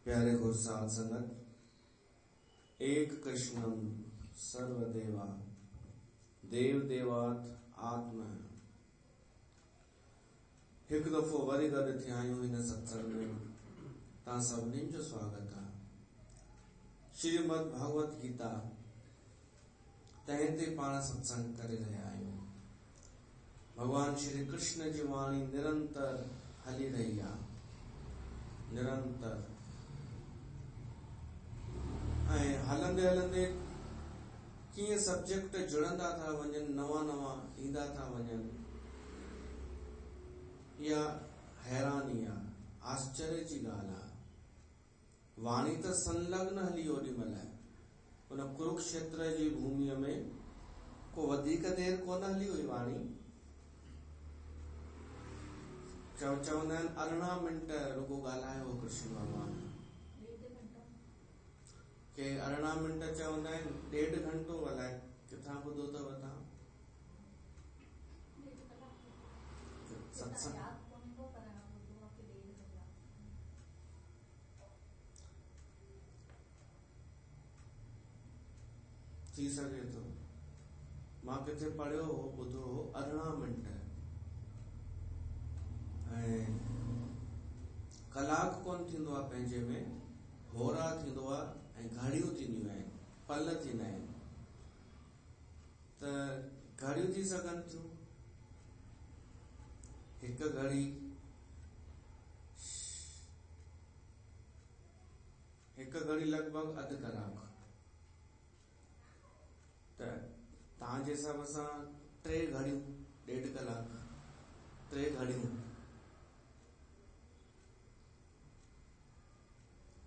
प्यारे गुरसाल संगत, एक कृष्णम सर्वदेवा देव देवात आत्मा एक दफ़ो वरी गॾु थिया आहियूं हिन सत्संग में। तव्हां सभिनीनि जो स्वागत आहे। श्रीमद भागवत गीता तंहिं ते पाण सत्संग करे रहिया आहियूं। भगवान श्री कृष्ण जी वाणी निरंतर हली रही आहे, निरंतर ऐं हलंदे हलंदे कीअं सब्जेक्ट जुड़ंदा था वञनि, नवा नवा ईंदा था वञनि। इहा हैरानी आहे, आश्चर्य जी ॻाल्हि आहे। वाणी त संलग्न हली ओॾी महिल उन कुरुक्षेत्र जी भूमिअ में को वधीक देर कोन हली हुई वाणी। चवंदा आहिनि 18 मिंट रुगो ॻाल्हायो कृष्ण भॻवान के 18 मिंट चवंदा आहिनि 1.5 घंटो अलाए किथां ॿुधो अथव तव्हां सत्संग। थी सघे थो मां किथे पढ़ियो हो, ॿुधो हो 18 मिंट ऐं कलाक कोन थींदो आहे पंहिंजे में, होरा थींदो आहे ऐं घड़ियूं थींदियूं आहिनि, पल थींदा आहिनि। त घड़ियूं थी सघनि थियूं, हिकु घड़ी लॻभॻि अधु कलाक। त तव्हांजे हिसाब सां 3 घड़ियूं 1.5 कलाक, 3 घड़ियूं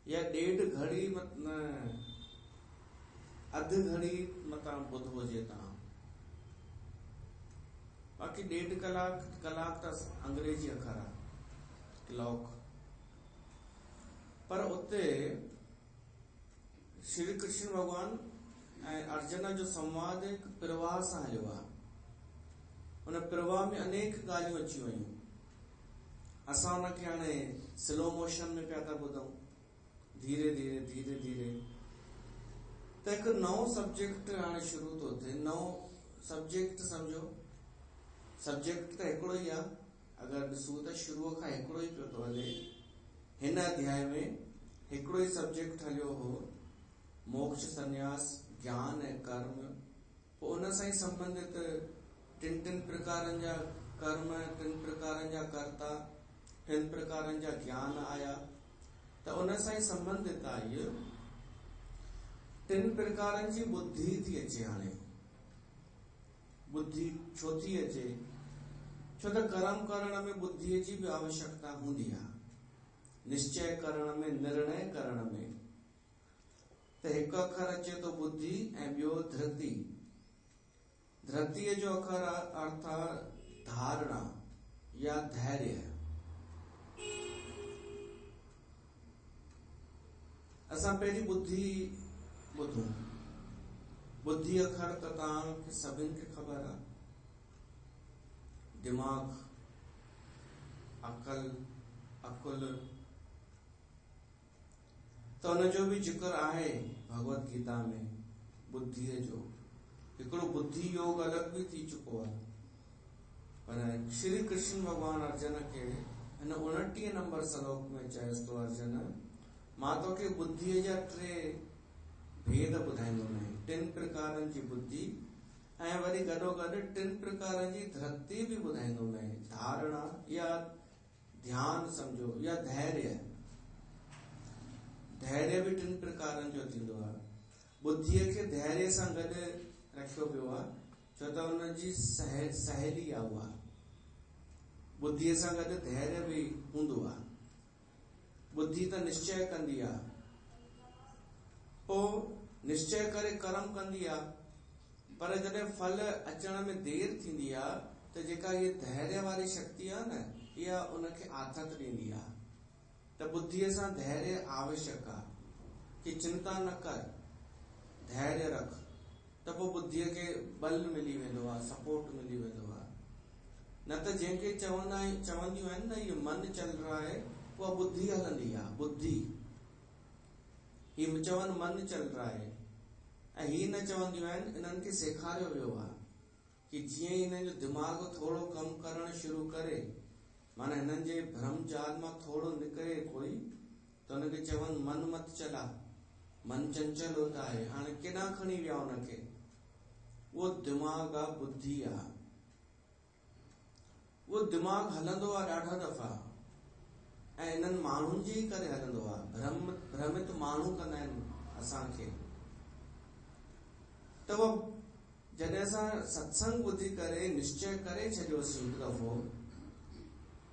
या 1.5 घड़ी अधु घड़ी तव्हां ॿुधो हुजे तव्हां। बाक़ी 1.5 कलाक त अंग्रेजी अखर आहे, क्लॉक। पर उते श्री कृष्ण भगवान ऐं अर्जुन जो संवाद हिकु प्रवाह सां हलियो आहे। उन प्रवाह में अनेक ॻाल्हियूं अची वयूं। असां उनखे हाणे स्लो मोशन में पिया था ॿुधूं, धीरे धीरे धीरे धीरे। त हिकु नओं सब्जेक्ट हाणे शुरू थो थिए। नओं सब्जेक्ट सम्झो, सब्जेक्ट त हिकिड़ो ई आहे। अगरि ॾिसूं त शुरूअ खां हिकिड़ो ई पियो थो हले। हिन अध्याय में हिकिड़ो ई सब्जेक्ट हलियो हो, मोक्ष, संन्यास, ज्ञान ऐं कर्म। पोइ उन सां ई संबंधित 3 प्रकारनि जा कर्म, 3 प्रकारनि जा कर्ता, 3 प्रकारनि जा ज्ञान आया। त उन सां ई संबंधित आहे इहो। 3 प्रकारनि जी बुद्धि थी अचे। हाणे बुद्धि छो थी अचे? छो त कर्म करण में बुद्धीअ जी बि आवश्यकता हूंदी आहे, निश्चय करण में, निर्णय करण में। त हिकु अखर अचे थो बुद्धि ऐं ॿियो धृति। धृतीअ जो अखर अर्थ आहे धारणा या धैर्य। असां पहिरीं बुद्धि ॿुधूं। बुद्धि अखर त तव्हांखे सभिनि खे ख़बर आहे। दिमाग़, अकल, अकुल। त हुनजो बि जिक्र आहे भगवत गीता में, बुद्धीअ जो। हिकिड़ो बुद्धि योग अलॻि बि थी चुको आहे। पर श्री कृष्ण भगवान अर्जुन खे हिन 29 नंबर श्लोक में चएसि थो, अर्जुन मां तोखे बुद्धीअ जा 3 भेद ॿुधाईंदोमांइ। 3 प्रकारनि जी बुद्धि ऐं वरी गॾोगॾु 3 प्रकारनि जी धृति बि ॿुधाईंदोमांइ। धारणा या ध्यान सम्झो, या धैर्य। धैर्य बि 3 प्रकारनि जो थींदो आहे। बुद्धीअ खे धैर्य सां गॾु रखियो वियो आहे, छो त हुनजी सहेली आहे उहा। बुद्धीअ सां गॾु धैर्य बि हूंदो आहे। बुद्धि त निश्चय कंदी आहे, पोइ निश्चय करे कर्म कंदी आहे। पर जॾहिं फल अचण में देर थींदी आहे त जेका इहा धैर्य वारी शक्ति आहे न, इहा उनखे आथत ॾींदी आहे। त बुद्धीअ सां धैर्य आवश्यक आहे कि चिंता न कर, धैर्य रख। त पोइ बुद्धीअ खे बल मिली वेंदो आहे, सपोर्ट मिली वेंदो आहे। न त जंहिंखे चवंदियूं आहिनि न, ये मन चल रहा है, उहा बुद्धि हलंदी आहे। बुद्धि ही चवनि मन चल रहा है, ऐं ही न चवंदियूं आहिनि, इन्हनि खे सेखारियो वियो आहे कि जीअं ई हिननि जो दिमाग़ थोरो कमु करणु शुरू करे, माना हिननि जे भ्रम जाल मां थोरो निकिरे कोई, त हुनखे चवनि मन मत चला, मन चंचल होता है। हाणे केॾांहुं खणी विया हुनखे, उहो दिमाग़ आहे, बुद्धि आहे, उहो दिमाग़ हलंदो आहे ॾाढा दफ़ा, ऐं इन्हनि माण्हुनि जे ई करे हलंदो आहे। भ्रमित माण्हू कंदा आहिनि असांखे। त उहो जॾहिं असां सत्संग ॿुधी करे निश्चय करे छॾियोसीं हिकु दफ़ो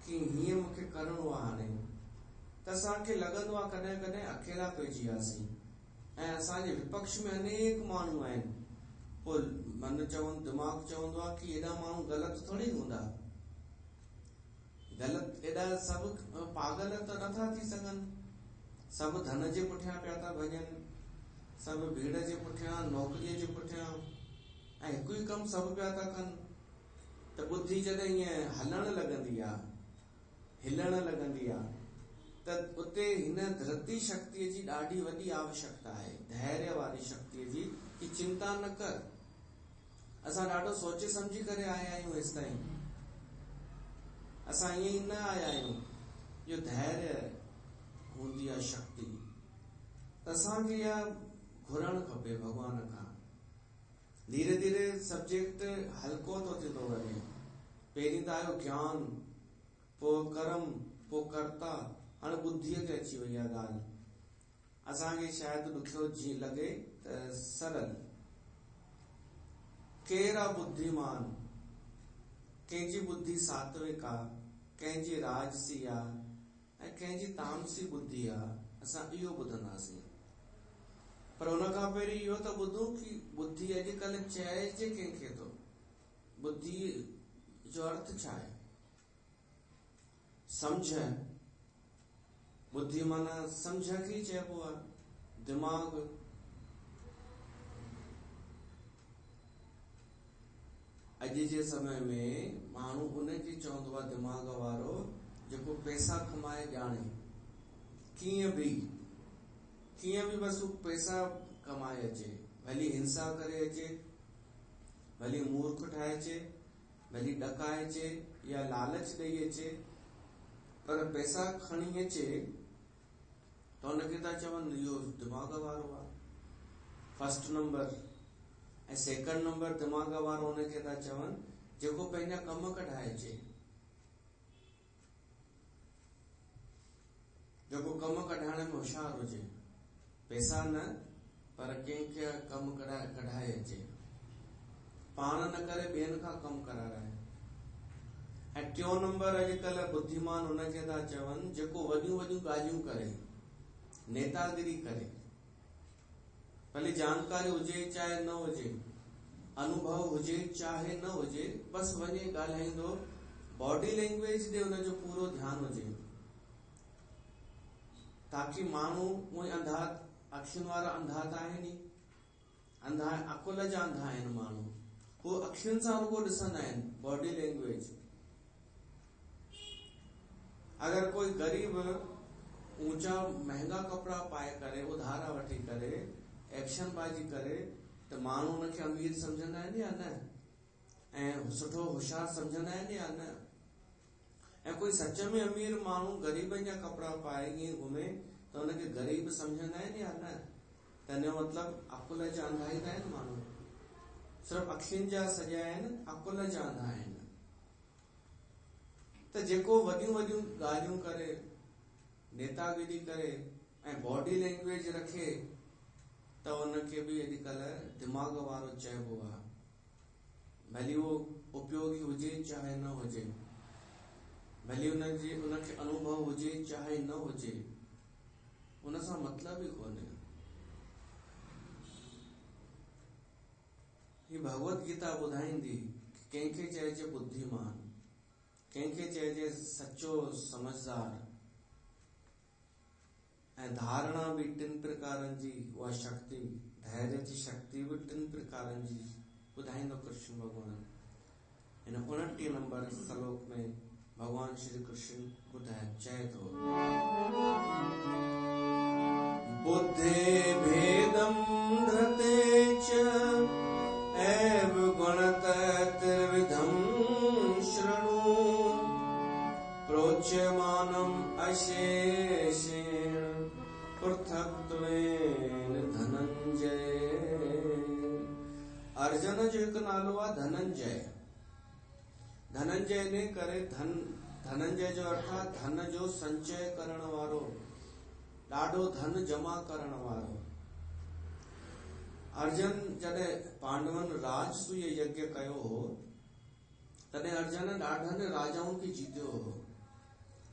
कि हीअं मूंखे करिणो आहे हाणे, त असांखे लॻंदो आहे कॾहिं कॾहिं अकेला पइजी वियासीं, ऐं असांजे विपक्ष में अनेक माण्हू आहिनि। पोइ मन दिमाग़ चवंदो आहे कि एॾा माण्हू ग़लति थोरी हूंदा, ग़लति एॾा सभु पागल त नथा थी सघनि, सभु धन जे पुठियां पिया था भॼनि, सभु भीड़ जे पुठियां, नौकरीअ जे पुठियां, ऐं हिकु ई कमु सभु पिया था कनि। त बुद्धि जॾहिं ईअं हलणु लॻंदी आहे, हिलणु लॻंदी आहे, त उते हिन धृति शक्तिअ जी ॾाढी वॾी आवश्यकता आहे, धैर्य वारी शक्तिअ जी, कि चिंता न कर। असां ॾाढो सोचे सम्झी करे आया आहियूं हेसि ताईं, असां ईअं ई न आया आहियूं। जो धैर्य हूंदी आहे शक्ति, त असांखे इहा घुरणु खपे भॻवान खां। धीरे धीरे सब्जेक्ट हल्को थो थींदो वञे। पहिरीं त आयो ज्ञान, पोइ कर्म, पोइ कर्ता, हाणे ॿुद्धीअ ते अची वई आहे ॻाल्हि। असांखे शायदि ॾुखियो जीअं लॻे त सरल। केरु आहे बुद्धिमान? कंहिंजी बुद्धि सात्विक आहे, कंहिंजी राजसी आहे, ऐं कंहिंजी तामसी बुद्धि आहे। असां इहो ॿुधंदासीं, पर हुन खां पहिरीं इहो त ॿुधूं कि बुद्धि अॼुकल्ह चइजे कंहिंखे थो, बुद्धि जो अर्थ छा आहे? सम्झ। बुद्धि माना सम्झ खे ई चइबो आहे, दिमाग़। अॼु जे समय में माण्हू उनखे चवंदो आहे दिमाग़ वारो जेको पैसा कमाए ॼाणे, कीअं बि बसि पैसा कमाए अचे, भली हिंसा करे अचे, भली मूर्ख ठाहे अचे, भली ॾकाए अचे या लालच ॾेई अचे, पर पैसा खणी अचे त हुनखे था चवनि इहो दिमाग़ वारो आहे, फर्स्ट नंबर। ऐं सेकंड नंबर दिमाग़ वारो हुनखे था चवनि जेको पंहिंजा कम कढाए अचे, जेको कम कढाइण में होशियारु हुजे, पैसा न पर कंहिंखे कम कढाए अचे, पाण न करे ॿियनि खां कमु कराराए। ऐं टियों नंबर अॼुकल्ह बुद्धिमान हुनखे था चवनि जेको वॾियूं वॾियूं ॻाल्हियूं करे, नेतागिरी करे, भले जानकारी हुजे चाहे न हुजे, अनुभव हुजे चाहे न हुजे, बसि वञे ॻाल्हाईंदो, बॉडी लैंग्वेज ते हुनजो पूरो ध्यानु हुजे, ताकि माण्हू उहे अंधा, अखियुनि वारा अंधा त आहिनि ई, अंधा अकुल जा अंधा आहिनि माण्हू, हू अखियुनि सां रुॻो ॾिसंदा आहिनि, बॉडी लैंग्वेज। अगर कोई गरीब ऊंचा महंगा कपड़ा पाए करे, उधारा वठी करे, एक्शन बाजी करे, त माण्हू हुनखे अमीर सम्झंदा आहिनि या न, ऐं सुठो होशियारु सम्झंदा आहिनि या न। ऐं कोई सच में अमीर माण्हू ग़रीबनि जा कपिड़ा पाए ईअं घुमे त हुनखे ग़रीब सम्झंदा आहिनि या न। त हिन जो मतिलबु अकुल जा अंधा ई त आहिनि माण्हू, सिर्फ़ु अखियुनि जा सॼा आहिनि, अकुल जा अंधा आहिनि। त जेको वॾियूं वॾियूं ॻाल्हियूं करे, नेतागिरी करे ऐं बॉडी लैंग्वेज रखे, त हुनखे बि अॼुकल्ह दिमाग़ वारो चइबो आहे। भली उहो उपयोगी हुजे चाहे न हुजे, भली उनखे अनुभव हुजे चाहे न हुजे, उन सां मतिलबु ई कोन्हे। ही भगवत गीता ॿुधाईंदी कंहिंखे चइजे बुद्धिमान, कंहिंखे चइजे सचो समझदार, ऐं धारणा भी 3 प्रकारनि जी, उहा शक्ति, धैर्य जी शक्ति भी 3 प्रकारनि जी ॿुधाईंदो कृष्ण भॻवान। हिन 29 नंबर श्लोक में भगवान श्री कृष्ण ॿुधाए चए थो, बुद्धे भेदं धृते च एव गुणतत्त्रिविधं शृणु प्रोच्यमानम् अशेषेण पृथक्त्वेन धनंजय। अर्जुन जो एक नालो आहे धनंजय। धनंजय ने करे धनंजय जो अर्थ आहे धन जो संचय करण वारो, ॾाढो धन जमा करण वारो। अर्जुन जॾहिं पांडवन राजसूय यज्ञ कयो हो तॾहिं अर्जुन ॾाढनि राजाउनि खे जीतियो हो।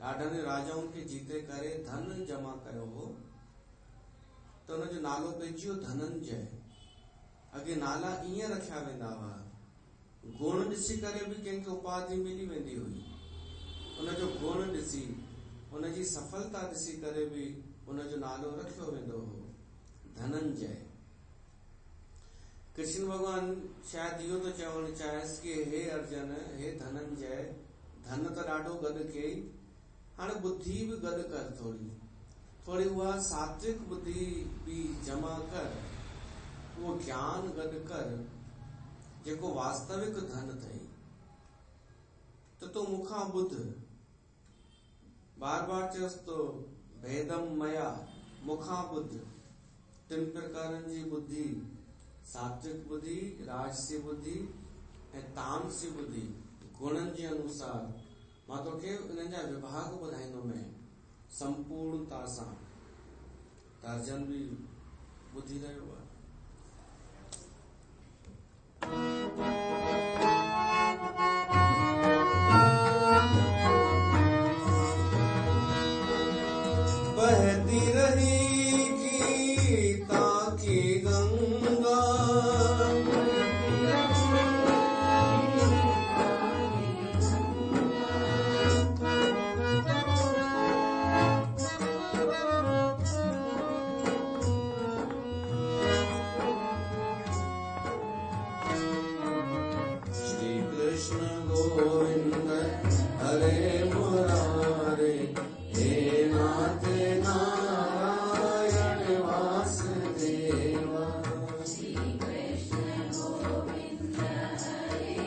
ॾाढनि राजाउनि खे जीते करे धन जमा कयो हो त हुनजो नालो पइजी वियो धनंजय। अॻे नाला ईअं रखिया वेंदा हुआ, गुण ॾिसी करे बि कंहिंखे उपाधि मिली वेंदी हुई। उनजो गुण ॾिसी, उनजी सफलता ॾिसी करे बि उनजो नालो रखियो वेंदो हो धनंजय। कृष्ण भगवान शायदि इहो तो चवणु चाहेसि कि हे अर्जुन, हे धनंजय, धन त ॾाढो गॾु कई, हाणे बुद्धि बि गॾु कर, थोड़ी उहा सात्विक बुद्धि बि जमा कर, उहो ज्ञान गॾु कर जेको वास्तविक धन अथई। त तूं मूंखां ॿुध, बार बार चयोसि तो भेदम मया, मूंखां ॿुध। 3 प्रकारनि जी बुद्धि, सात्विक बुद्धि, राजसी बुद्धि ऐं तामसी बुद्धि, गुणनि जे अनुसार मां तोखे इन्हनि जा विभाग ॿुधाईंदोमांइ संपूर्णता सां। त अर्जुन बि ॿुधी रहियो आहे। बहती रही गीता की गंगा, श्री कृष्ण गोविंद हरे मुरारे, हे नाथ नारायण वासुदेवा। श्री कृष्ण गोविंद हरे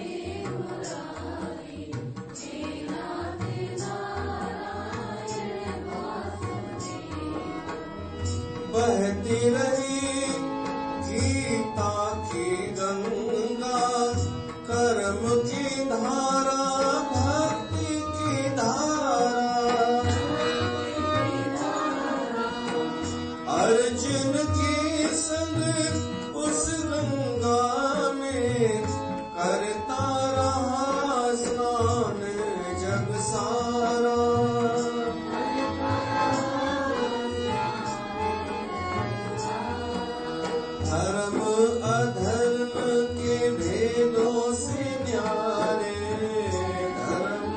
मुरारे, हे नाथ नारायण वासुदेवा। बहती रही गीता की गंगा, कर्म की धारा, भक्ति की धारा, अर्जुन के संग उस गंगा में करता रहा स्नान जग सारा। धर्म अधर्म के भेदों से न्यारे, धर्म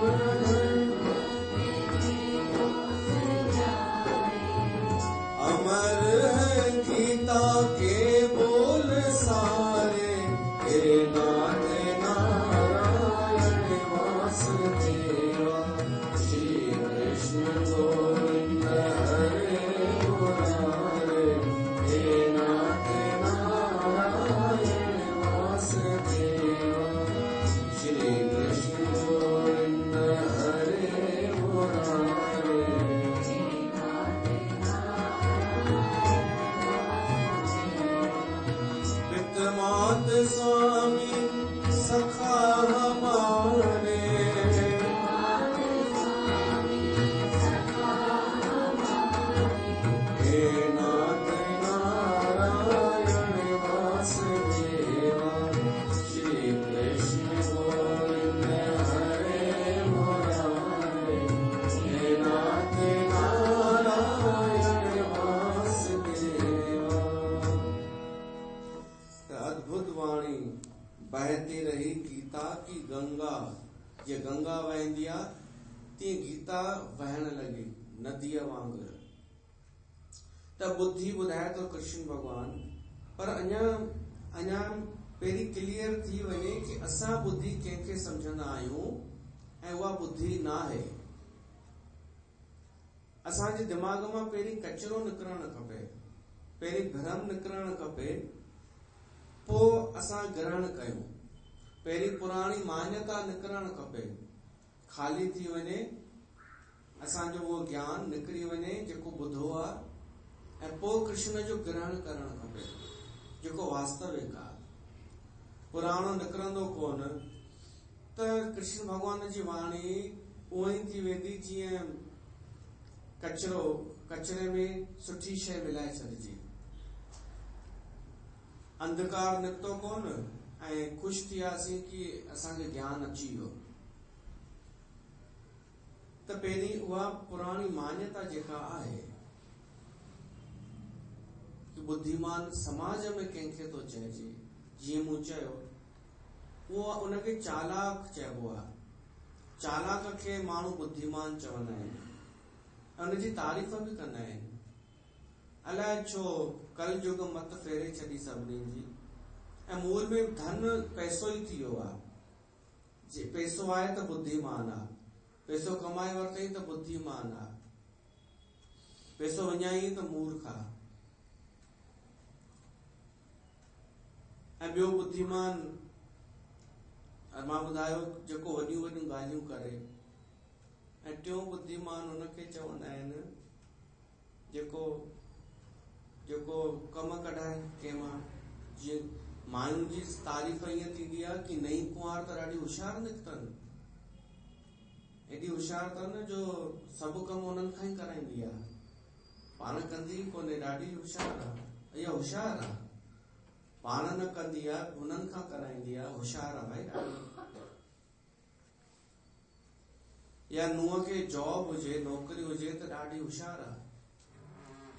अमर है गीता के बोल सारे, हे नाथ नारायण वासुदेवा। श्री कृष्ण गोविंद हरे मुरारे, हे नाथ नारायण वासुदेवा। श्री कृष्ण गोविंद हरे मुरारे। पितृमात स्वामी सखा हमारे, हे नाथ नारायण वासुदेवा। श्री कृष्ण गोविंद हरे मुरारे, हे नाथ नारायण वासुदेवा। अद्भुत वाणी बहती रही गीता की गंगा, जे गंगा वहंदी आहे तीअं गीता वहण लॻी नदीअ वांगुरु। त बुद्धि ॿुधाए थो कृष्ण भगवान, पर अञा पहिरीं क्लियर थी वञे कि असां बुद्धि कंहिंखे सम्झंदा आहियूं ऐं उहा बुद्धि न आहे। असांजे दिमाग़ मां पहिरीं कचरो निकिरणु खपे। पहिरीं भ्रम निकिरणु खपे, पोइ असां ग्रहण कयूं। पहिरीं पुराणी मान्यता निकिरणु खपे, खाली थी वञे, असांजो उहो ज्ञान निकिरी वञे जेको ॿुधो आहे, ऐं पोइ कृष्ण जो ग्रहण करणु खपे जेको वास्तविक आहे। पुराणो निकिरंदो कोन त कृष्ण भॻवान जी वाणी उअं ई थी वेंदी जीअं कचिरो, कचिरे में सुठी शइ मिलाए छॾिजे। अंधकार निकितो कोन ऐं ख़ुशि थी वियासीं कि असांखे ज्ञान अची वियो। त पहिरीं उहा पुराणी मान्यता जेका आहे कि बुद्धिमान समाज में कंहिंखे थो चइजे, जीअं मूं चयो, उहो उनखे चालाक चइबो आहे। चालाक खे माण्हू बुद्धिमान चवंदा आहिनि, उनजी तारीफ़ बि कंदा आहिनि। अलाए छो कल युग मत फेरे छॾी सभिनी जी, ऐं मूल में धन पैसो ई थी वियो आहे। जे पैसो आहे त बुद्धिमान आहे, पैसो कमाए वरितई त बुद्धिमान आहे, पैसो विञाई त मूर्ख आहे। ऐं ॿियो बुद्धिमान मां ॿुधायो जेको वॾियूं वॾियूं ॻाल्हियूं करे, ऐं टियों बुद्धिमान हुनखे चवंदा आहिनि जेको जेको कम कढाए कंहिंमां। जीअं मायुनि जी तारीफ़ ईअं थींदी आहे कि नई कुंवार त ॾाढी होशियारु निकितनि, एॾी होशियारु अथनि जो सभु कम उन्हनि खां ई कराईंदी आहे, पाण कंदी कोन्हे, ॾाढी होशियारु आहे, इहा होशियारु आहे, पाण न कंदी आहे, उन्हनि खां कराईंदी आहे, होशियारु आहे भाई ॾाढी। या नुंहं खे जॉब हुजे, नौकरी हुजे त ॾाढी होशियारु आहे,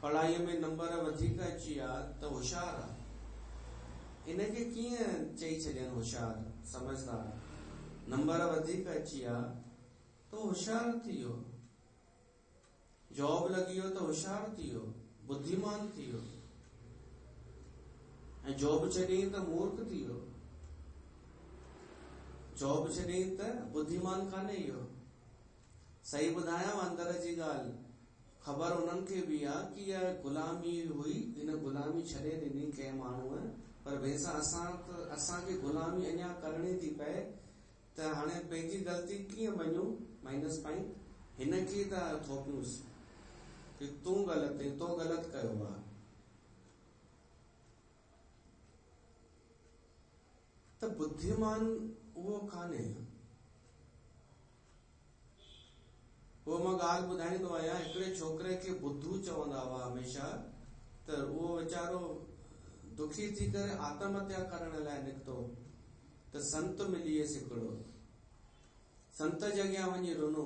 पढ़ाईअ में नंबर वधीक अची विया त होशियारु आहे। इनखे कीअं चई छॾनि होशियारु, समझदार, नंबर वधीक अची विया त होशियारु थी वियो, जॉब लॻी वियो त होशियारु थी वियो, बुद्धिमान थी वियो, ऐं जॉब छॾियईं त मूर्ख थी वियो। जॉब छॾियईं त बुद्धिमान कान्हे इहो। सही ॿुधायांव अंदर जी ॻाल्हि, ख़बर उन्हनि खे बि आहे कि इहा गुलामी हुई, इन गुलामी छॾे ॾिनी कंहिं माण्हूअ, पर भैंसा असांखे गुलामी अञा करणी थी पए, त हाणे पंहिंजी ग़लती कीअं मञूं, माइनस पॉइंट हिनखे था थोपियूंसि कि तूं ग़लति आहीं, तो ग़लति कयो आहे। त बुद्धिमान उहो कान्हे। उहो मां ॻाल्हि ॿुधाईंदो आहियां, हिकिड़े छोकिरे खे बुद्धू चवंदा हुआ हमेशा, त उहो वीचारो दुखी थी करे आत्महत्या करण लाइ निकितो, त संत मिली वियसि हिकिड़ो, संत जे अॻियां वञी रुनो,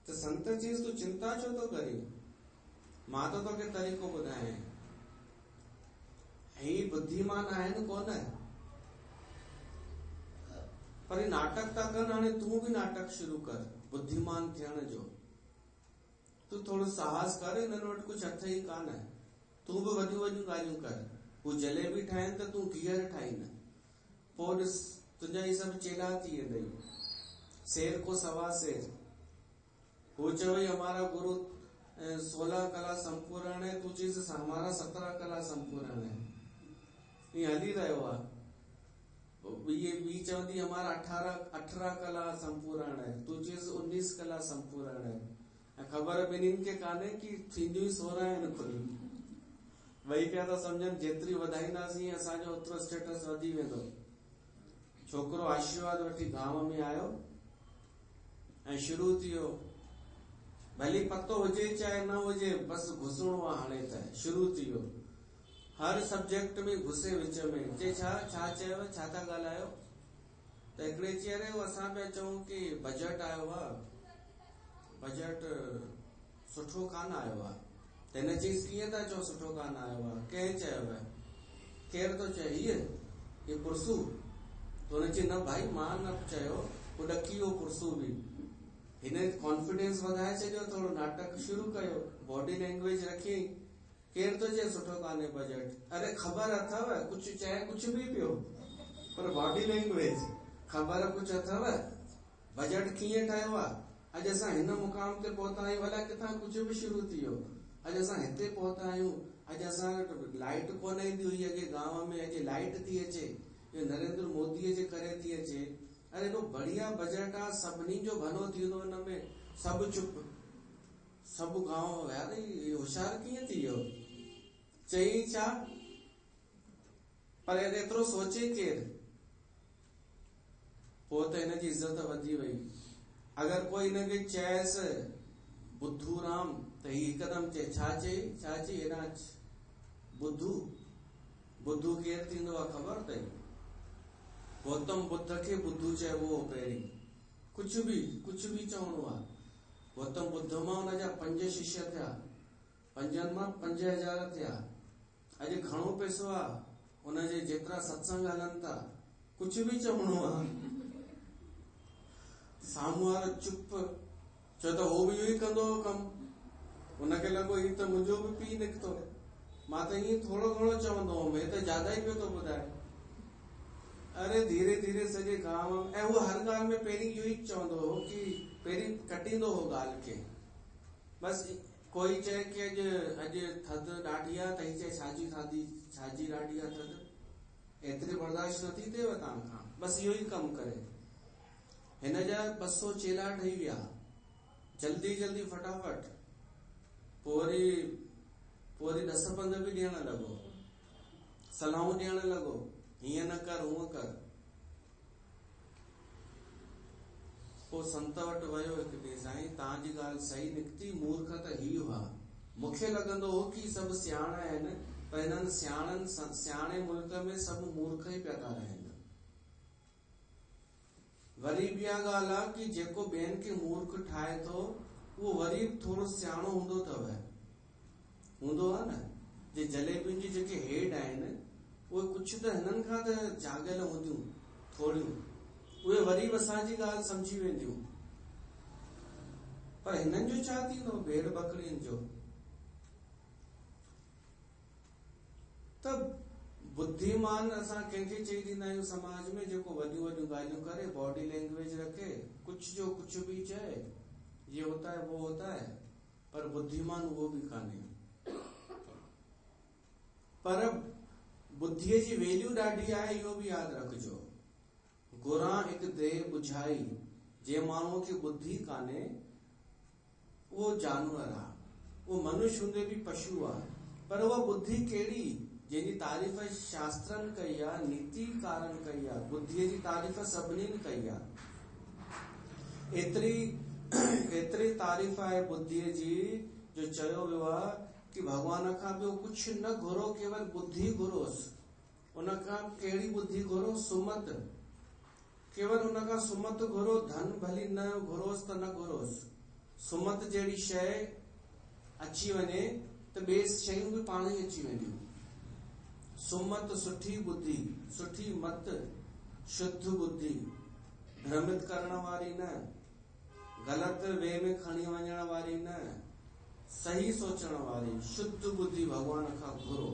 त संत चयसि तूं चिंता छो थो करीं, मां त तोखे तरीक़ो ॿुधायां, ही बुद्धिमान आहिनि कोन, पर नाटक था कनि, हाणे तूं बि नाटक शुरू कर बुद्धिमान थियण जो। तूं थोरो साहस कर, हिननि वटि कुझु हथ ई कान, तूं बि वॾियूं वॾियूं ॻाल्हियूं कर, हू जलेबी ठाहिनि त तूं घीअर ठाहीन, पोइ ॾिस तुंहिंजा ही सभु चेला थी वेंदई, शेर को सवा शेर। वो चवई हमारा गुरु 16 कला संपूर्ण है, तू चीज हमारा 17 कला संपूर्ण है, ये हली रहियो आहे। ये बी चवंदी हमारा 18 कला संपूर्ण है, तू चीज 19 कला संपूर्ण है। ख़बर ॿिन्हिनि खे कान्हे कि थींदियूं 16 आहिनि खुद। वही पिया था सम्झनि जेतिरी वधाईंदासीं असांजो ओतिरो स्टेटस वधी वेंदो। छोकिरो आशीर्वाद वठी गांव में आयो ऐं शुरू थी वियो, भली पतो हुजे चाहे न हुजे, बस घुसणो आहे। हाणे त शुरू थी वियो, हर सब्जेक्ट में घुसे विच में। चए छा चयो, छा था ॻाल्हायो? त हिकिड़े चई अरे असां पिया चऊं कि बजट आयो आहे, बजट सुठो कान आयो आहे। त हिन चीज़ कीअं था चओ सुठो कान आयो आहे? कंहिं चयो आहे? केरु थो चए? ये पुरसू? त हुन चई न भाई मां न चयो, पोइ ॾकी वियो पुरसू बि। हिन कॉन्फिडेंस वधाए छॾियो, थोरो नाटक शुरू कयो, बॉडी लैंग्वेज रखी। केरु थो चए सुठो कान्हे बजट? अरे ख़बर अथव, कुझु चए कुझु बि पियो, पर बॉडी लैंग्वेज ख़बर कुझु अथव? बजट कीअं ठाहियो आहे? अॼु असां हिन मुक़ाम ते पहुता आहियूं, अलाए किथां कुझु बि शुरू थी वियो। अॼु असां हिते पहुता आहियूं, अॼु असां लाइट कोन ईंदी हुई अॻे गांव में, अॼु लाइट थी अचे, इहो नरेंद्र मोदीअ जे करे थी अचे। अरे एॾो बढ़िया बजट आहे, सभिनी जो भलो थींदो हिन में, सभु चुप, सभु गांव यार होशियार कीअं थी वियो, चई छा, पर एतिरो सोचे केरु, पोइ त हिनजी इज़त वधी वई। अगरि कोई हिनखे चएसि बुद्धू राम त ही हिकदमि चए छा चई हेॾा बुद्धू केरु थींदो आहे ख़बर अथई? गौतम बुद्ध खे बुद्धू चइबो हो पहिरीं, कुझु बि चवणो आहे। गौतम बुद्ध मां हुनजा 5 शिष्य थिया, 5 मां 5000 थिया। अॼु घणो पैसो आहे, हुनजे जेतिरा सत्संग हलनि था, कुझु बि चवणो आहे, साम्हूं वारो चुप, छो त हो बि इहो ई कंदो हो कमु। हुनखे लॻो ही त मुंहिंजो बि पीउ निकितो, मां त ईअं थोरो घणो चवंदो हुउमि, हे त ज्यादा ई पियो थो ॿुधाए। अरे धीरे धीरे सॼे गांव में, ऐं उहो हर ॻाल्हि में पहिरीं इहो ई चवंदो हो कि पहिरीं कटींदो हो ॻाल्हि खे। बसि कोई चए कि अॼु थधि ॾाढी आहे त ही चए छाजी ॾाढी आहे थधि, एतिरी बर्दाश्त नथी थिएव तव्हां खां, बसि इहो ई कमु करे। हिन जा 200 चेला ठही विया, जल्दी फटाफट। पोइ वरी 10 पंध बि ॾियण लॻो, सलाहूं ॾियण लॻो, हीअं न कर हूअं कर। पोइ संत वटि वियो हिकु ॾींहुं, साईं तव्हांजी ॻाल्हि सही निकिती, मूर्ख त ही हुआ। मूंखे लॻंदो हो कि सभु सियाणा आहिनि, पर हिननि सियाणे मुल्क में सभु मूर्ख ई पिया था रहनि। वरी ॿिया ॻाल्हि आहे कि जेको ॿियनि खे मूर्ख ठाहे थो, उहो वरी थोरो सियाणो हूंदो आहे न। जे जलेबियुनि जी जेके हेड आहिनि, उहे कुझु त हिननि खां त जाॻियल हूंदियूं थोड़ियूं, उहे वरी बि असांजी ॻाल्हि सम्झी वेंदियूं, पर हिननि जो छा थींदो, भेड़ बकरियुनि जो। त बुद्धिमान असां कंहिंखे चई ॾींदा आहियूं समाज में, जेको वॾियूं ॻाल्हियूं करे, बॉडी लैंग्वेज रखे, कुछ जो कुछ भी चए, ये होता है वो होता है, पर बुद्धिमान उहो भी कान्हे। पर बुद्धीअ जी वैल्यू ॾाढी आहे, इहो भी यादि रखिजो। गुरां हिकु देह बुझाई, जे माण्हूअ खे बुद्धि कान्हे उहो जानवर आहे, उहो मनुष्य हूंदे भी पशु आहे। पर उहा बुद्धि कहिड़ी, जंहिंजी तारीफ़ शास्त्रनि कई आहे, नीतिकारनि कई आहे, बुद्धीअ जी तारीफ़ सभिनी कई आहे। एतिरी तारीफ़ आहे बुद्धीअ जी, जो चयो वियो आहे कि भगवान खां ॿियो कुझु न घुरो, केवल बुद्धि घुरोसि। उन खां कहिड़ी बुद्धि घुरो, सुमत, केवल उन खां सुमत घुरो, धन भली न घुरोसि त न घुरोसि। सुमत जहिड़ी शइ अची वञे त ॿिए शयूं बि पाण ई अची वेंदियूं। सुमत सुठी बुद्धि, सुठी मत, शुद्ध बुद्धि, भ्रमित करण वारी न, ग़लति वे में खणी वञण वारी न, सही सोचण वारी, शुद्ध बुद्धि भगवान खां घुरो।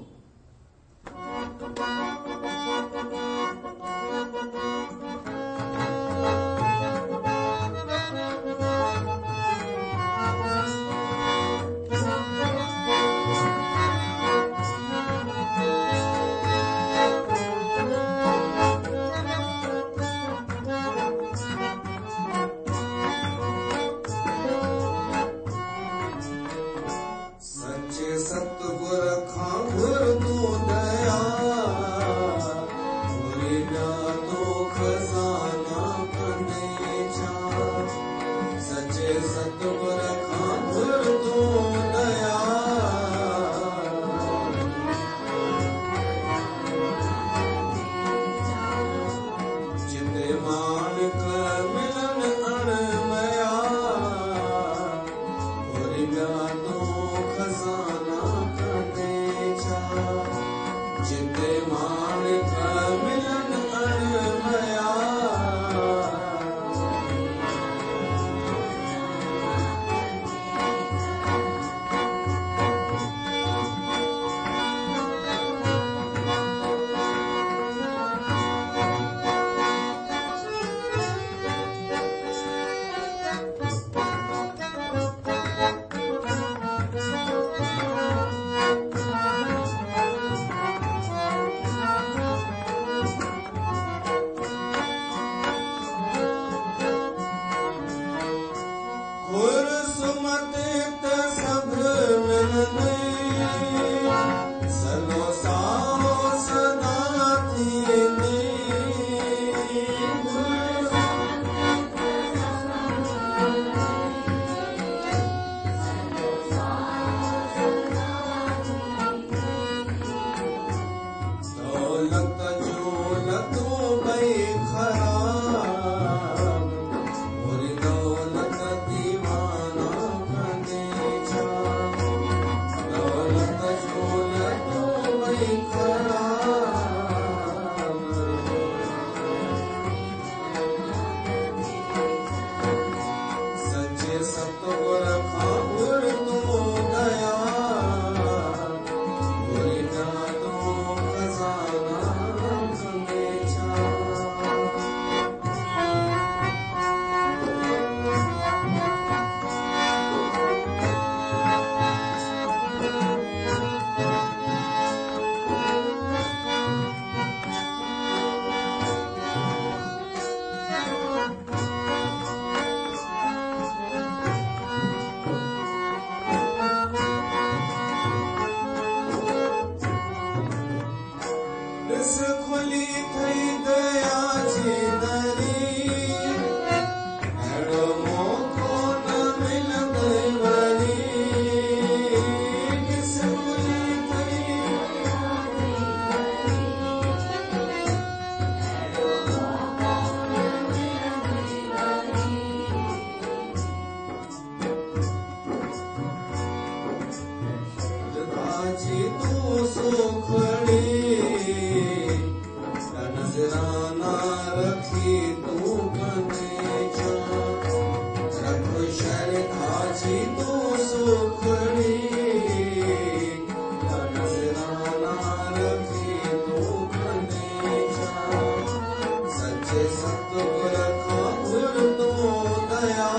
जी तूं सुखड़ी नजराना रखी तूं कने छा रख शरधा जी तूं सुखड़ी नजराना रखी तूं कने छा सच्चे सतगुर खां गुर तूं दया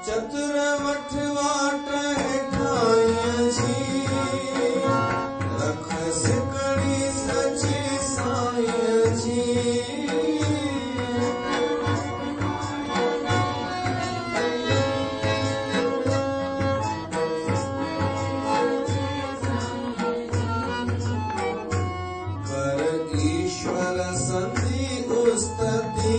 चतुर वठवाट हेठाई जी रख सिकड़ी सची साईं जी कर ईश्वर संधि उस्तति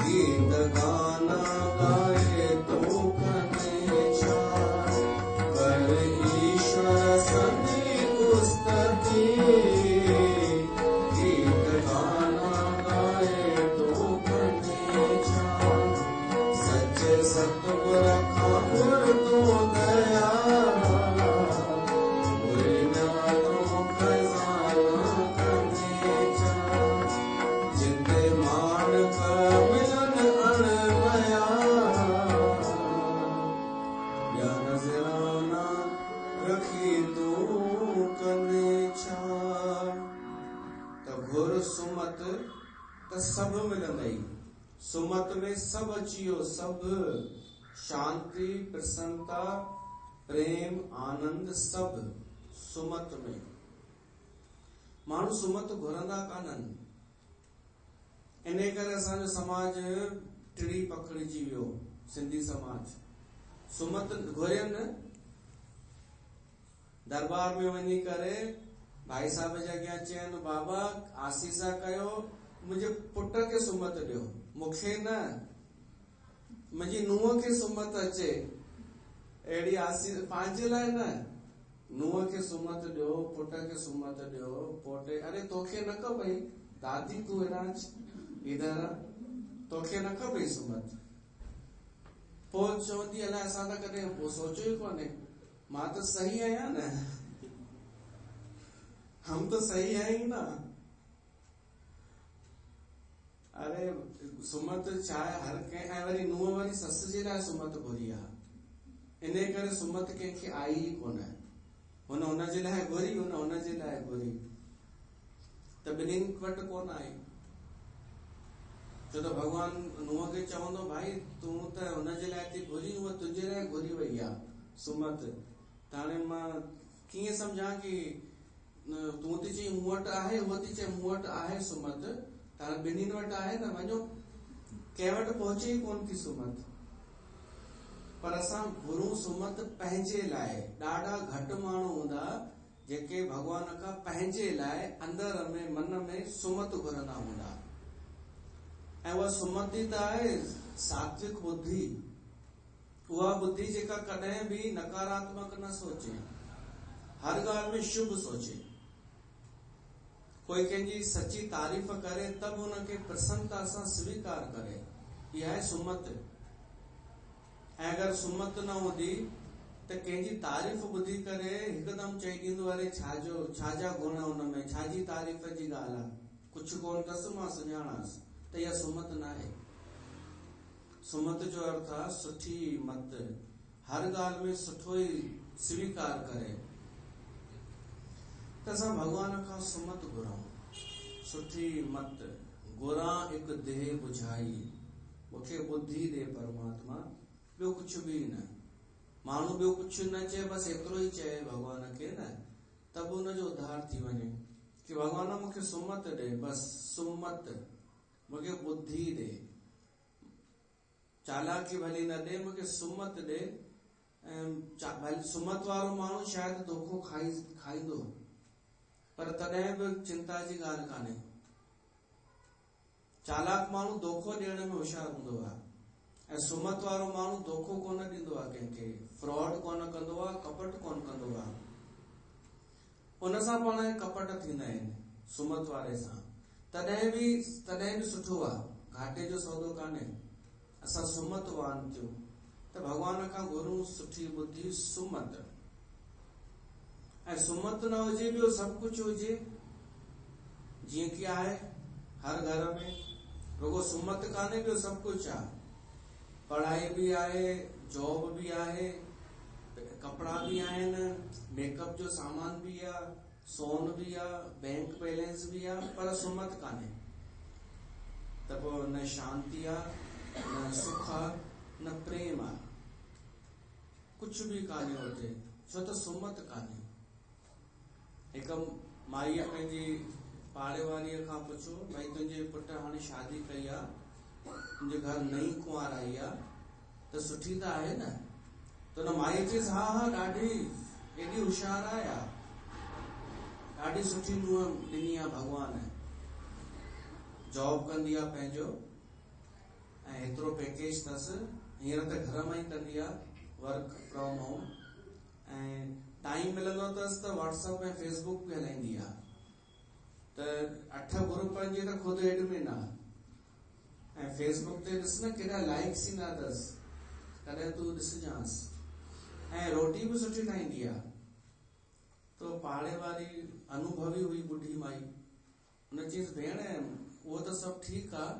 गीत गाना गाए तू कने छा कर ईश्वर संधि उस्तति गीत गाना गाए तू कने छा सच्चे सतगुर खां गुर तू दया गुर नालो खजाना कने छा जिते मानक मिलन अणवया या नजराना रखी तूं कने छा त घुर सुमत त सभु मिलंदई सुमत में सभु अची वियो सभु शांति प्रसन्नता प्रेम आनंद सभु सुमत में माण्हू सुमत घुरंदा कान्हनि इन करे असांजो समाज टिड़ी पकड़िजी वियो सिंधी समाज सुमत घुरियनि दरबार में वञी करे भाई साहब जे अॻियां चयनि बाबा आसीसा कयो मुंहिंजे पुट खे सुमत ॾियो मूंखे न मुंहिंजी नुंहं खे सुमत अचे अहिड़ी आसी पंहिंजे लाइ न नुंहं खे सुमत ॾियो पुट खे सुमत ॾियो पोटे अरे तोखे न खपई दादी तूं राज इधर तोखे न खपई सुमत पोइ चवंदी अलाए असां त कॾहिं पोइ सोचियो ई कोन्हे मां त सही आहियां न हम तो सही आहियूं न अरे सुमत छा आहे हर कंहिं ऐं वरी नुंहं वरी ससु जे लाइ सुमत घुरी आहे इन करे सुमत कंहिंखे आई ई कोन हुन हुनजे लाइ घुरी हुन हुनजे लाइ घुरी त ॿिन्हिनि वटि कोन आई छो त भॻवान नुंहं खे चवंदो भाई तूं त हुनजे लाइ थी घुरी उहा तुंहिंजे लाइ घुरी वई आहे सुमत त हाणे मां कीअं सम्झां की तूं थी चई मूं वटि आहे उहा थी चए मूं वटि आहे सुमत त हाणे ॿिन्हिनि वटि आहे न वञो कंहिं वटि पहुचे ई कोन थी सुमत पर असां घुरूं सुमत पंहिंजे लाइ ॾाढा घटि माण्हू हूंदा जेके भॻवान खां पंहिंजे लाइ अंदर में मन में सुमत घुरंदा हूंदा ऐं उहा सुमति त आहे सात्विक बुद्धि उहा बुद्धि जेका कॾहिं बि नकारात्मक न सोचे हर ॻाल्हि में शुभ सोचे कोई कंहिंजी सची तारीफ़ करे तब हुनखे प्रसन्नता सां स्वीकार करे इहा आहे सुमत ऐं अगरि सुमत न हूंदी त कंहिंजी तारीफ़ ॿुधी करे हिकदमि चई ॾींदो अरे छाजा गुण हुनमें छाजी तारीफ़ जी ॻाल्हि आहे कुझु कोन अथसि मां सुञाणांसि त इहा सुमत न आहे सुमत जो अर्थ आहे सुठी मत हर ॻाल्हि में सुठो ई स्वीकार करे त असां भॻवान खां सुमत घुरूं सुठी मत घुरां हिकु देह बुझाई मूंखे ॿुधी ॾे परमात्मा ॿियो कुझु बि न माण्हू ॿियो कुझु न चए बसि एतिरो ई चए भॻवान खे न त बि हुनजो उद्धार थी वञे कि भगवान मूंखे सुमत ॾे, बस सुमत, मूंखे बुद्धि ॾे, चालाकी भली न ॾे, मूंखे सुमत ॾे। सुमत वारो माण्हू शायदि धोखो खाईंदो, पर तॾहिं बि चिंता जी ॻाल्हि कान्हे। चालाक माण्हू धोखो ॾियण में होशियार हूंदो आहे, ऐं सुमत वारो माण्हू धोखो कोन ॾींदो आहे कंहिंखे, फ्रॉड कोन कंदो आहे, कपट कोन कंदो आहे। उन सां पाण कपट थींदा आहिनि, सुमत वारे सां। तॾहिं बि सुठो आहे, घाटे जो सौदो कान्हे। असां सुमतवान थियूं त भगवान खां घुरूं सुठी बुद्धि, सुमत। ऐं सुमत न हुजे, ॿियो सभु कुझु हुजे जीअं की आहे हर घर में, रुगो सुमत कान्हे, ॿियो सभु कुझु आहे। पढ़ाई बि आहे, जॉब बि आहे, कपिड़ा बि आहिनि, मेकअप जो सामान बि आहे, सोन बि आहे, बैंक बैलेंस बि आहे, पर सुमत कान्हे त पोइ न शांती आहे, न सुख आहे, न प्रेम आहे, कुछ भी कान्हे हुते, छो त सुमत कान्हे। हिकु माईअ पंहिंजी पाड़े वारीअ खां पुछो, भई तुंहिंजे पुट हाणे शादी कई आहे, तुंहिंजे घर नई कुंवार आई आहे, त सुठी त आहे न? त हुन माई चयसि, हा हा ॾाढी, एॾी होशियार आहे, ॾाढी सुठी नुंहुं ॾिनी आहे भॻवान, जॉब कंदी आहे पंहिंजो, ऐं हेतिरो पैकेज अथसि, हींअर त घर मां ई कंदी आहे, वर्क फ्रॉम होम, ऐं टाइम मिलंदो अथसि त व्हाट्सएप ऐं फेसबुक बि हलाईंदी आहे, त 8 ग्रुपनि जी त खुदि एडमिन आहे, ऐं फेसबुक ते ॾिस न केॾा लाइक्स ईंदा अथसि, कॾहिं तूं ॾिसजांसि, ऐं रोटी बि सुठी ठाहींदी आहे। तो पाड़े वारी अनुभवी हुई बुढ़ी माई, हुन चयसि, भेण उहो त सभु ठीकु आहे,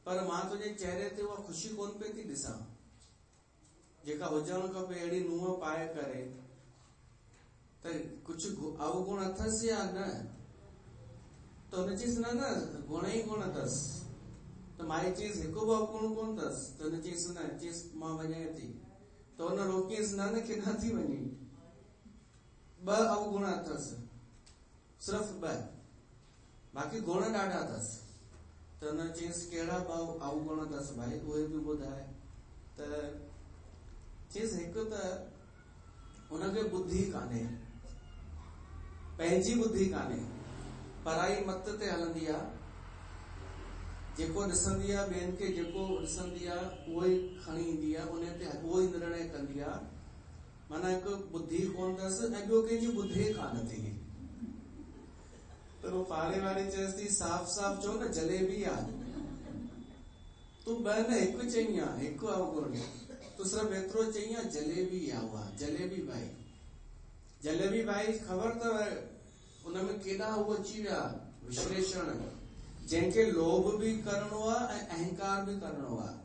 पर मां तुंहिंजे चेहरे ते उहा ख़ुशी कोन पई थी ॾिसां जेका हुजणु खपे, अहिड़ी नुंहुं पाए करे, त कुझु अवगुण अथसि या न? त हुन चयसि, न गुण ई गुण अथसि। त माई चयसि, हिकु बि अवगुण कोन अथसि? त हुन चयसि, न, चयसि मां वञां थी। त हुन रोकियसि, न केॾां थी वञी, 2 अवगुण अथसि, सिर्फ़ 2, बाक़ी गुण ॾाढा अथसि। त हुन चयसि, कहिड़ा 2 अवगुण अथसि भाई, उहे बि ॿुधाए। त चयसि, हिकु त हुनखे बुद्धि कान्हे, पंहिंजी बुद्धि कान्हे, पराई मत ते हलंदी आहे, जेको ॾिसंदी आहे ॿियनि खे, जेको ॾिसंदी आहे उहो ई खणी ईंदी आहे, उन ते उहो ई निर्णय कंदी आहे, माना हिकु बुद्धि कोन अथसि, ऐं ॿियो कंहिंजी ॿुधे कान थी। त पाड़े वारी चएसि थी, साफ़ साफ़ चओ न, जलेबी आहे, तूं 2 न 1 चई आहे, हिकु अवगुण, तूं सिर्फ़ एतिरो चई आहे, जलेबी आहे उहा, जलेबी भाई। जलेबी भाई ख़बर अथव उनमें केॾा उहो अची विया विश्लेषण, जंहिंखे लोभ बि करणो आहे ऐं अहंकार बि करणो आहे,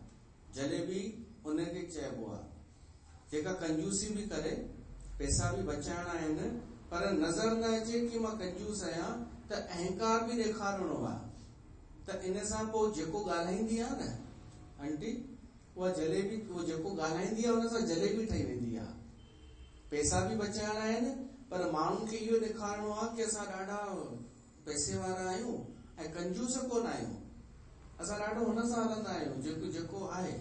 जलेबी उनखे चइबो आहे। जेका कंजूसी बि करे, पैसा बि बचाइणा आहिनि, पर नज़र न अचे कि मां कंजूस आहियां, त अहंकार बि ॾेखारणो आहे। त इन सां पोइ जेको ॻाल्हाईंदी आहे न आंटी, उहा जलेबी, उहो जेको ॻाल्हाईंदी आहे उन सां जलेबी ठही वेंदी आहे। पैसा बि बचाइणा आहिनि, पर माण्हुनि खे इहो ॾेखारणो आहे कि असां ॾाढा पैसे वारा आहियूं ऐं कंजूस कोन आहियूं, असां ॾाढो हुन सां हलंदा आहियूं जेको आहे।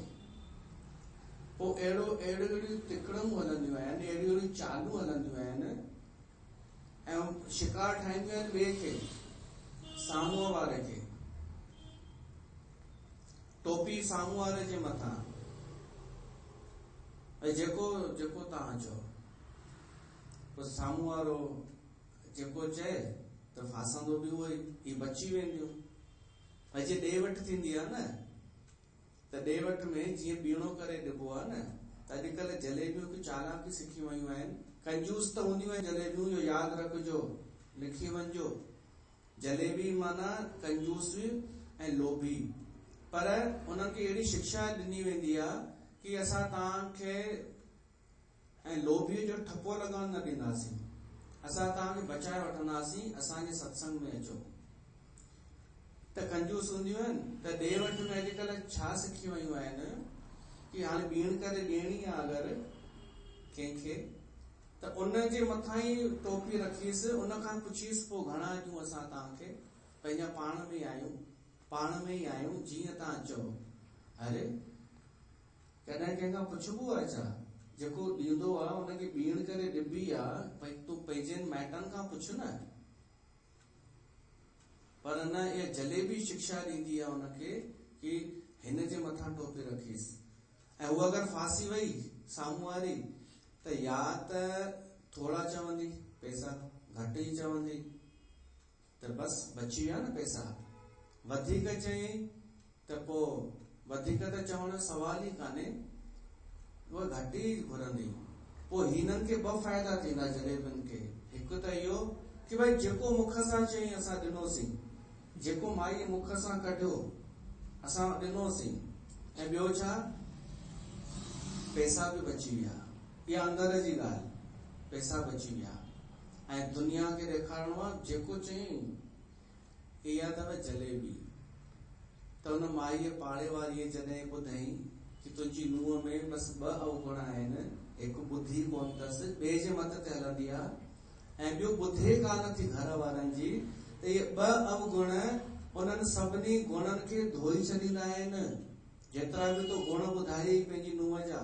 पोइ अहिड़ियूं तिकड़मूं हलंदियूं आहिनि, अहिड़ियूं चालूं हलंदियूं आहिनि, ऐं शिकार ठाहींदियूं आहिनि ॿिए खे, साम्हूं वारे खे, टोपी साम्हूं वारे जे मथां, ऐं जेको तव्हां चओ, पोइ साम्हूं वारो जेको चए त फासंदो बि उहो ई, बची वेंदियूं। अॼु ॾे वठि थींदी आहे न, त ॾे वठि में जीअं बीणो करे ॾिबो आहे न, त अॼुकल्ह जलेबियूं बि चालाकी सिखी वयूं आहिनि। कंजूस त हूंदियूं आहिनि जलेबियूं, इहो यादि रखिजो, लिखी वञिजो, जलेबी माना कंजूस ऐं लोभी, पर उन्हनि खे अहिड़ी शिक्षा ॾिनी वेंदी आहे कि असां तव्हांखे ऐं लोभीअ जो ठपो लॻण न ॾींदासीं, असां तव्हांखे बचाए वठंदासीं, असांजे सत्संग में अचो। त कंजूस हूंदियूं आहिनि, त ॾे वठि में अॼुकल्ह छा सिखी वयूं आहिनि कि हाणे बीण करे ॾियणी आहे अगरि कंहिंखे, त उन जे मथां ई टोपी रखीसि, उन खां पुछीसि पोइ घणा ॾियूं असां तव्हांखे, पंहिंजा पाण में ई आहियूं जीअं तव्हां चओ। अरे कॾहिं कंहिंखां पुछबो आहे छा? जेको ॾींदो आहे उनखे ॿीण करे ॾिबी आहे, भई तूं पंहिंजनि माइटनि खां पुछ न। पर न, इहा जलेबी शिक्षा ॾींदी आहे उनखे कि हिन जे मथां टोपी रखीसि। ऐं उहा अगरि फासी वई साम्हूं वारी त या त थोड़ा चवंदी, पैसा घटि ई चवंदी, त बस बची विया न पैसा। वधीक चयईं त पोइ वधीक त चवण जो सवाल ई कान्हे, उहा घटि ई घुरंदी। पोइ हिननि खे ॿ फ़ाइदा थींदा जलेबियुनि खे। हिकु त इहो कि भई जेको मुख सां चयईं असां ॾिनोसीं, जेको माई मुख सां कढियो असां ॾिनोसीं। ऐं ॿियो छा, पैसा बि बची विया। इहा अंदर जी ॻाल्हि, पैसा बची विया। ऐं दुनिया खे ॾेखारणो आहे जेको चयईं इहा अथव जलेबी। त हुन माईअ पाड़े वारीअ जॾहिं ॿुधाईं कि तुंहिंजी नुंहं में बसि 2 अवगुण आहिनि, हिकु ॿुधी कोन अथसि, ॿिए जे मत ते हलंदी आहे, ऐं ॿियो ॿुधे कान थी घर वारनि जी, त इहे 2 अवगुण उन्हनि सभिनी गुणनि खे धोई छॾींदा आहिनि। जेतिरा बि तो गुण ॿुधाई पंहिंजी नुंहं जा,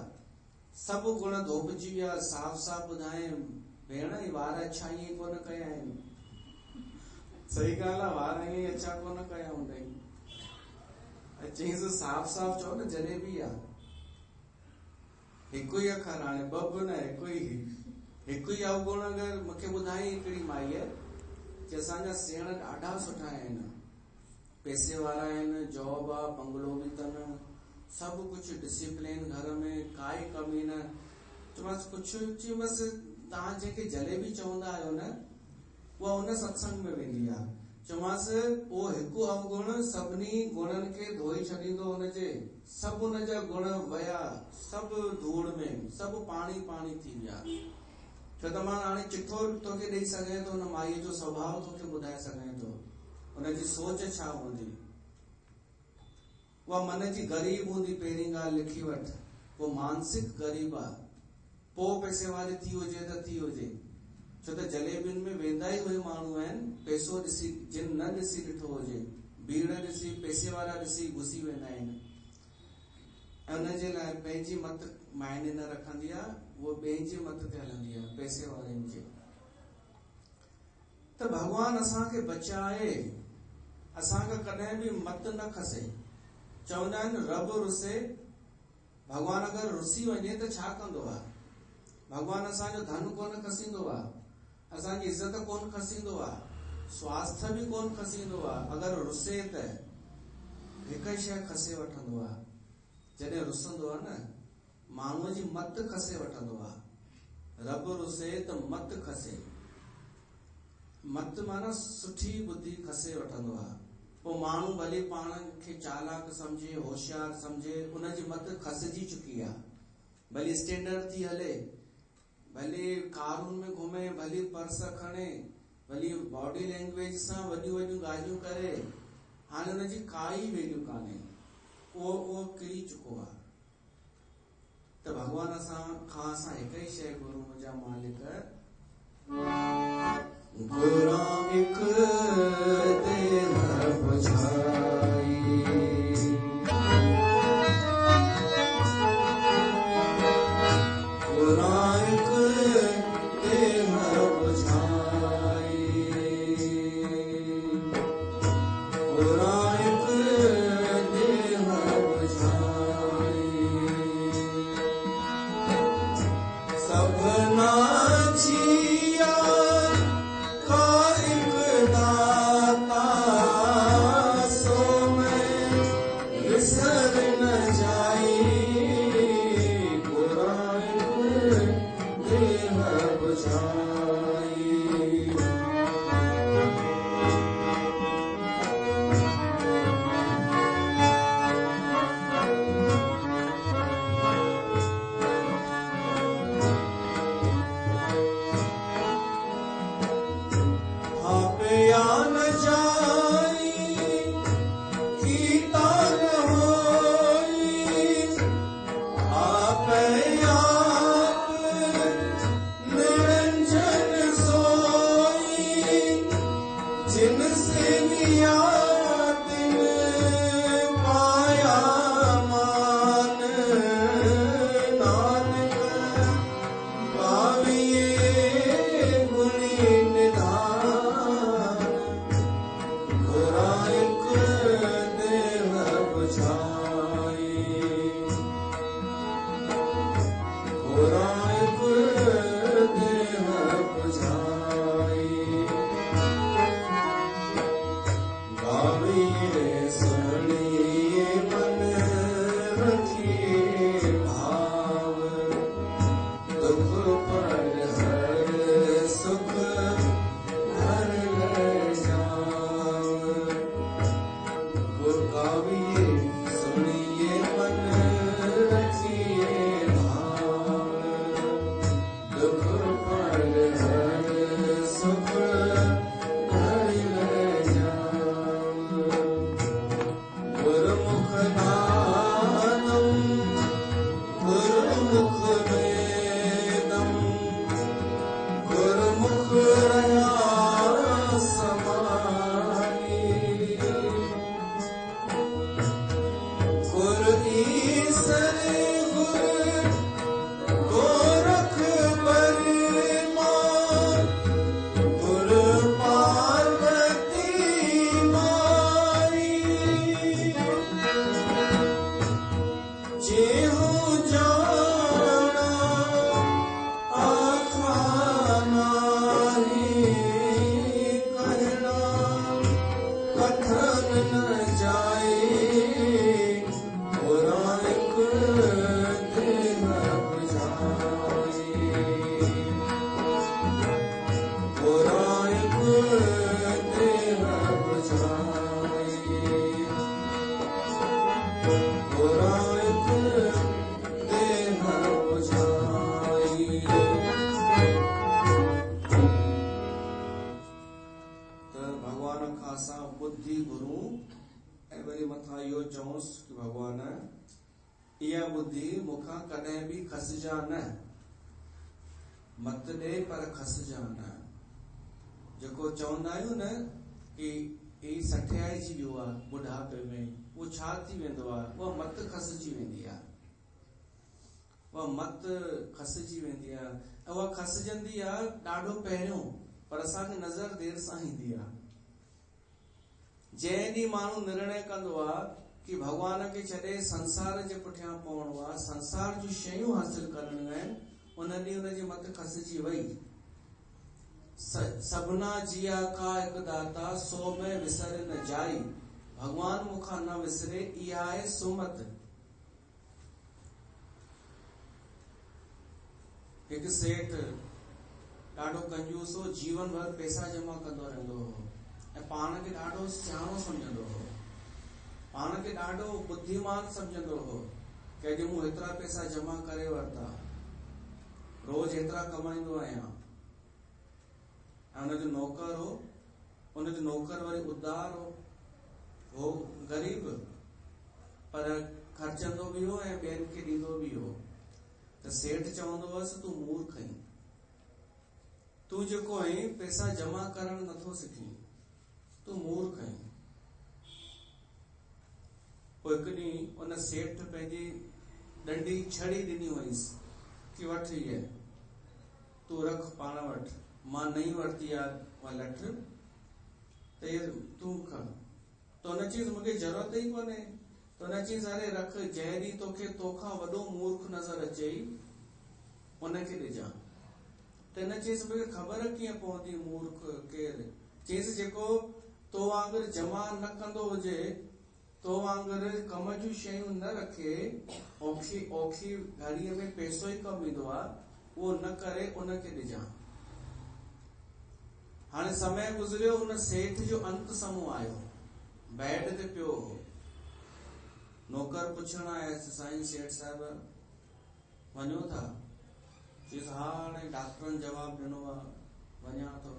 सभु गुण धोपजी विया। साफ़ साफ़ ॿुधाए, भेण ही वार अच्छा ईअं कोन कया आहिनि। सही ॻाल्हि आहे, वार ईअं अच्छा कोन कया हूंदई। चईंसि साफ़ साफ़ चओ न, जलेबी आहे। हिकु ई अखर, हाणे 2 बि न, हिकु ई अवगुण अगरि मूंखे ॿुधाई हिकिड़ी माईअ कि असांजा सेण ॾाढा सुठा आहिनि, पैसे वारा आहिनि, जॉब आहे, बंगलो बि अथनि, सभु कुझु डिसिप्लिन, घर में काई कमी न। चयोमांसि कुझु बसि तव्हां जंहिंखे जलेबी चवंदा आहियो न, उहा उन सत्संग में वेंदी आहे। चयोमांसि उहो हिकु अवगुण सभिनी गुणनि खे धोई छॾींदो। हुनजे सभु हुनजा गुण वया, सभु धूड़ में, सभु पाणी पाणी थी विया। छो त मां हाणे चिठो तोखे ॾेई सघां थो, हुन माईअ जो स्वभाव तोखे ॿुधाए सघां थो, हुनजी सोच छा हूंदी। उहा मन जी ग़रीब हूंदी, पहिरीं ॻाल्हि लिखी वठ। पोइ मानसिक ग़रीब आहे, पोइ पैसे वारी थी हुजे त थी हुजे। छो त जलेबियुनि में वेंदा ई उहे माण्हू आहिनि, पैसो ॾिसी, जिन न ॾिसी ॾिठो हुजे, भीड़ ॾिसी, पैसे वारा ॾिसी घुसी वेंदा आहिनि। ऐं हुनजे लाइ पंहिंजी मत मायने न रखंदी आहे, उहो ॿिए जे मत ते हलंदी आहे, पैसे वारनि जे। त भॻवान असांखे बचाए, असांखे कॾहिं बि मत न खसे। चवंदा आहिनि रब रुसे, भॻवान अगरि रुसी वञे त छा कंदो आहे? भॻवान असांजो धन कोन खसींदो आहे, असांजी इज़त कोन खसींदो आहे, स्वास्थ्य बि कोन खसींदो आहे। अगरि रुसे त हिकु ई शइ खसे वठंदो आहे, जॾहिं रुसंदो आहे न, माण्हूअ जी मत खसे वठंदो आहे। रब रुसे त मत खसे, मत माना सुठी बुद्धि खसे वठंदो आहे। पोइ माण्हू भले पाण खे चालाक सम्झे, होशियार सम्झे, उनजी मत खसजी चुकी आहे। भले स्टैंडर्ड थी हले, भले कारुन में घुमे, भले पर्स खणे, भले बॉडी लैंग्वेज सां वॾियूं वॾियूं ॻाल्हियूं करे, हाणे हुनजी काई वैल्यू कान्हे, उहो किरी चुको आहे। त भॻवान असां हिकु ई शइ घुरूं, मुंहिंजा मालिक, घुरां हिकु ते न बुझाई, घुरां हिकु ते न बुझाई, घुरां हिकु ते न बुझाई, सभना जिया का एक दाता सो सुनिए मन रखिए भाव, दुख पर हर सुख हर ले जाओ। वो गाविए सुनिए मन रखिए भाव, दुख पर हर सुख हर ले जाओ। गुरुमुख नादम गुरुमुख वेदम, गुरुमुख रया समानी। गुरु ईसर गुरु गोरख बर्मा, गुरु पार्वती माई। जेहू जाना आखा नाही, कहना कथन न जाए। पुराणिक देह बुझाए, पुराणिक देह बुझाए, पुराणिक देह बुझाए। त भगवान खां असां बुद्धि घुरूं ऐं वरी मथां इहो चऊंसि कि भगवान इहा बुद्धि मूंखां कॾहिं बि खसिजा न, मत ॾे पर खसिजा न। जेको चवंदा आहियूं न कि ही सठियाइजी वियो आहे बुढ़ापे में, उहो छा थी वेंदो आहे? उहा मत खसिजी वेंदी आहे, उहा मत खसिजी वेंदी आहे। ऐं उहा खसिजंदी आहे ॾाढो पहिरियों, पर असांखे नज़र देर सां ईंदी आहे। जंहिं ॾींहुं माण्हू निर्णय कंदो आहे कि भगवान खे छॾे संसार जे पुठियां पवणो आहे, संसार जूं शयूं हासिल करणियूं आहिनि, उन ॾींहुं हुनजी मत खसिजी वई। सभना जिया का हिकु दाता, सो में विसर न जाई। भगवान मूंखां न विसरे, इहा आहे सुमत। हिकु सेठ ॾाढो कंजूस हो, जीवन भर पैसा जमा कंदो रहंदो हो ऐं पाण खे ॾाढो सियाणो सम्झंदो हो, पाण खे ॾाढो बुद्धिमान सम्झंदो हो कि अॼु मूं हेतिरा पैसा जमा करे वरिता, रोज हेतिरा कमाईंदो आहियां। ऐं हुनजो नौकर हो, हुनजो नौकर वरी उदार हो, गरीब, पर खर्चंदो बि हो ऐं ॿियनि खे ॾींदो बि हो। त सेठ चवंदो हुअसि तूं मूर्ख आहीं, तूं जेको आहीं पैसा जमा करण नथो सिखी, तूं मूर्ख आहीं। पोइ हिकु ॾींहुं उन सेठ पंहिंजी नंढी छड़ी ॾिनी हुईसि कि वठ इहे, तूं रख पाण वटि, मां नई वरिती आहे उहा लठ, त इहे तूं खण। त हुन चीज़ मूंखे ज़रूरत ई कोन्हे, त हुन चीज़ अरे रख, जंहिं ॾींहुं तोखे तोखां वॾो मूर्ख नज़र अचई उनखे ॾिजां। त हिन चीज़ मूंखे ख़बर कीअं पवंदी मूर्ख केरु? चीज़ जेको तो वांगुरु जमा न कंदो हुजे, तो वांगुरु कम जूं शयूं न रखे, औखी औखी घड़ीअ में पैसो ई कमु ईंदो आहे, उहो न करे, उनखे ॾिजां। हाणे समय गुज़रियो, हुन सेठ जो अंत समूह आयो, बेड ते पियो हो। नौकर पुछण आयसि, साईं सेठ साहिब वञो था? चयसि हा, हाणे डॉक्टरनि जवाब ॾिनो आहे, वञा थो।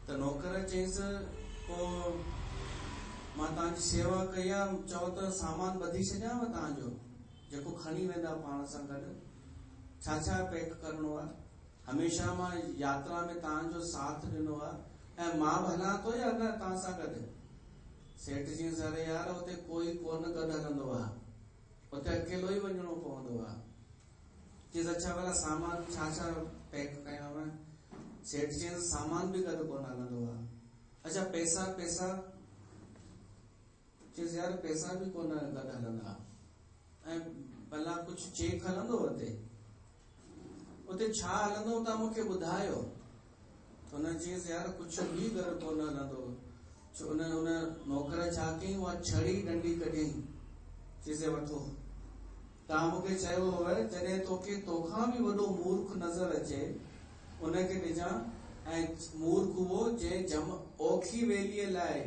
त नौकर चयसि पोइ मां तव्हांजी सेवा कई आहे, चओ त सामान ॿधी छॾियांव तव्हांजो जेको खणी वेंदा पाण सां गॾु, छा छा पैक करणो आहे? हमेशा मां यात्रा में तव्हांजो साथ ॾिनो आहे ऐं मां बि हलां थो या न तव्हां सां गॾु? सेठ जी अरे यार उते कोई कोन गॾु हलंदो आहे, उते अकेलो ई वञणो पवंदो आहे। चयसि अच्छा भला सामान छा छा पैक कयांव? सेठ चयसि सामान बि गॾु कोन हलंदो आहे। अच्छा पैसा? पैसा चयसि यार पैसा बि कोन गॾु हलंदा। ऐं भला कुझु चेक हलंदो उते? उते छा हलंदो तव्हां मूंखे ॿुधायो। हुन चयसि यार कुझु बि गॾु कोन हलंदो। उन नौकर छा कयईं, उहा छड़ी डंडी कढियईं, चइसे वठो तव्हां मूंखे चयो हुअ जॾहिं तोखे तोखां बि वॾो मूर्ख नज़र अचे उनखे ॾिजां, ऐं मूर्ख उहो जंहिं ओखी वेलीअ लाइ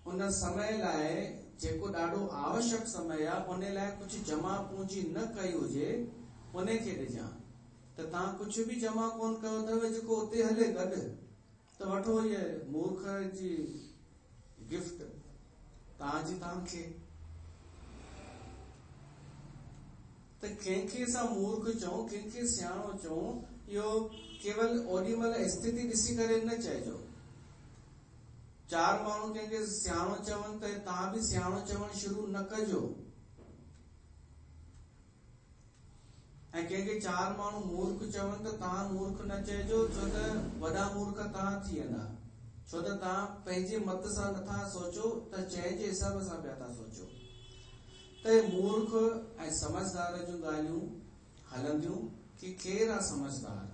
उन समय लाइ जेको ॾाढो आवश्यक समय आहे उन लाइ कुझु जमा पूंजी न कई हुजे उनखे ॾिजां। त तव्हां कुझु बि जमा कोन कयो अथव जेको उते हले गॾु, त वठो इहे मूर्ख जी गिफ्ट तव्हांजी तव्हांखे। त कंहिंखे असां मूर्ख चऊं, कंहिंखे सियाणो चऊं, इहो केवल ओॾी महिल स्थिति ॾिसी करे न चइजो। चार माण्हू कंहिंखे सियाणो चवनि त तव्हां बि सियाणो चवणु शुरू न कजो, ऐं कंहिंखे चार माण्हू मूर्ख चवनि त तव्हां मूर्ख न चइजो, छो त वॾा मूर्ख तव्हां थी वेंदा, छो त तव्हां पंहिंजे मत सां नथा सोचो, त चइण जे हिसाब सां पिया था सोचो। त मूर्ख ऐं समझदार जूं ॻाल्हियूं हलंदियूं कि केरु आहे समझदार,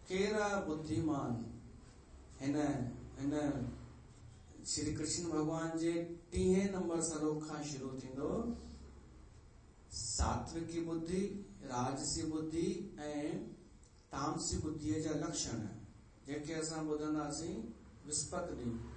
केरु आहे बुद्धिमान। हिन श्री कृष्ण भगवान जे 3 नंबर सलोक खां शुरू थींदो, सात्विकी बुद्धि, राजसी बुद्धि ऐं तामसी बुद्धीअ जा लक्षण, जेके असां ॿुधंदासीं विस्पति ॾींहुं।